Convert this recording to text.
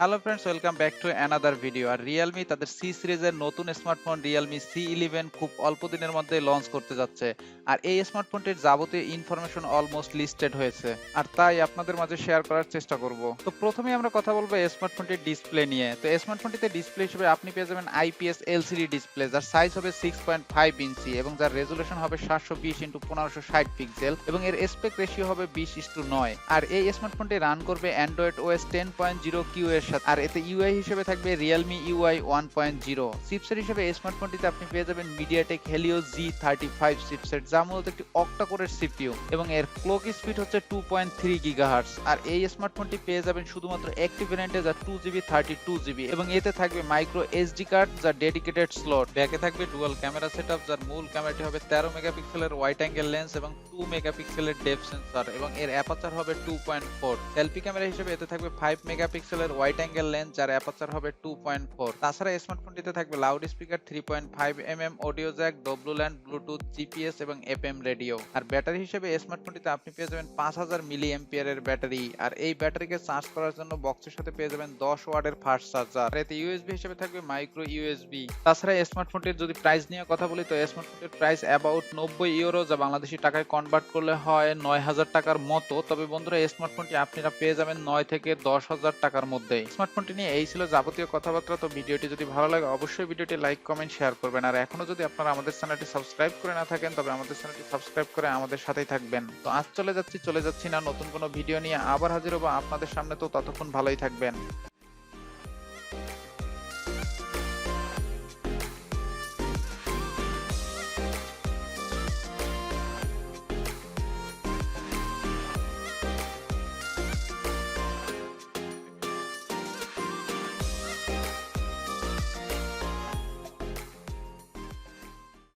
Hello friends, welcome back to another video. আর Realme তাদের C সিরিজের নতুন স্মার্টফোন রিয়েলমি C11 খুব অল্প দিনের মধ্যে লঞ্চ করতে যাচ্ছে। আর এই স্মার্টফোনটির যাবতীয় ইনফরমেশন অলমোস্ট লিস্টেড হয়েছে, আর তাই আপনাদের মাঝে শেয়ার করার চেষ্টা করব। তো প্রথমেই আমরা কথা বলবো এই স্মার্টফোনটির ডিসপ্লে নিয়ে। তো এই স্মার্টফোনটিতে ডিসপ্লে হিসেবে আপনি পেয়ে যাবেন আইপিএস এলসিডি ডিসপ্লে, যার সাইজ হবে 6.5 ইঞ্চি এবং যার রেজুলেশন হবে 720x1560 পিক্সেল এবং এর এসপেক্ট রেশিও হবে 20:9। আর এই স্মার্টফোনটি রান করবে অ্যান্ড্রয়েড ওএস 10.0 কিউ এর সাথে। আর এতে ইউআই হিসেবে থাকবে রিয়েলমি ইউআই 1.0। চিপসেট হিসেবে এই স্মার্টফোনটিতে আপনি পেয়ে যাবেন MediaTek Helio G35 চিপসেট, যা মূলত একটি octa-core সিপিইউ এবং এর ক্লক স্পিড হচ্ছে 2.3 গিগাহার্টজ। আর এই স্মার্টফোনটি পেয়ে যাবেন শুধুমাত্র একটি ভ্যারিয়েন্টে, যা 2GB 32GB এবং এতে থাকবে মাইক্রো এসডি কার্ড, যা ডেডিকেটেড স্লট। ব্যাকে থাকবে ডুয়াল ক্যামেরা সেটআপ, যার মূল ক্যামেরাটি হবে 13 মেগাপিক্সেলের ওয়াইড অ্যাঙ্গেল লেন্স এবং 2 মেগাপিক্সেলের ডেপথ সেন্সর এবং এর অ্যাপারচার হবে 2.4। সেলফি ক্যামেরা হিসেবে এতে থাকবে 5 মেগাপিক্সেলের ওয়াইড অ্যাঙ্গেল লেন্স, যার অ্যাপারচার হবে 2.4। তাছাড়া স্মার্টফোনটিতে থাকবে loud speaker, 3.5mm audio jack, WLAN, Bluetooth, GPS এবং এফএম রেডিও। আর ব্যাটারি হিসেবে স্মার্টফোনটিতে আপনি পেয়ে যাবেন 5000 মিলি এম্পিয়ারের ব্যাটারি। আর এই ব্যাটারিকে চার্জ করার জন্য বক্সের সাথে পেয়ে যাবেন 10 ওয়াটের ফাস্ট চার্জার। এতে ইউএসবি হিসেবে থাকবে মাইক্রো ইউএসবি। তাছাড়া স্মার্টফোনটির যদি প্রাইস নিয়ে কথা বলি, তো স্মার্টফোনটির প্রাইস অ্যাবাউট 90 ইউরো, যা বাংলাদেশি টাকায় কনভার্ট করলে হয় 9000 টাকার মতো। তবে বন্ধুরা, এই স্মার্টফোনটি আপনারা পেয়ে যাবেন 9 থেকে 10,000 টাকার মধ্যে। স্মার্টফোনটি নিয়ে এই ছিল যাবতীয় কথাবার্তা। তো ভিডিওটি যদি ভালো লাগে অবশ্যই ভিডিওটি লাইক, কমেন্ট, শেয়ার করবেন। আর এখনো যদি আপনারা আমাদের চ্যানেলটি সাবস্ক্রাইব করে না থাকেন, তবে আমাদের চ্যানেলটি সাবস্ক্রাইব করে আমাদের সাথেই থাকবেন। তো আজ চলে যাচ্ছি না নতুন কোনো ভিডিও নিয়ে আবার হাজির হবো আপনাদের সামনে। তো ততক্ষণ ভালোই থাকবেন।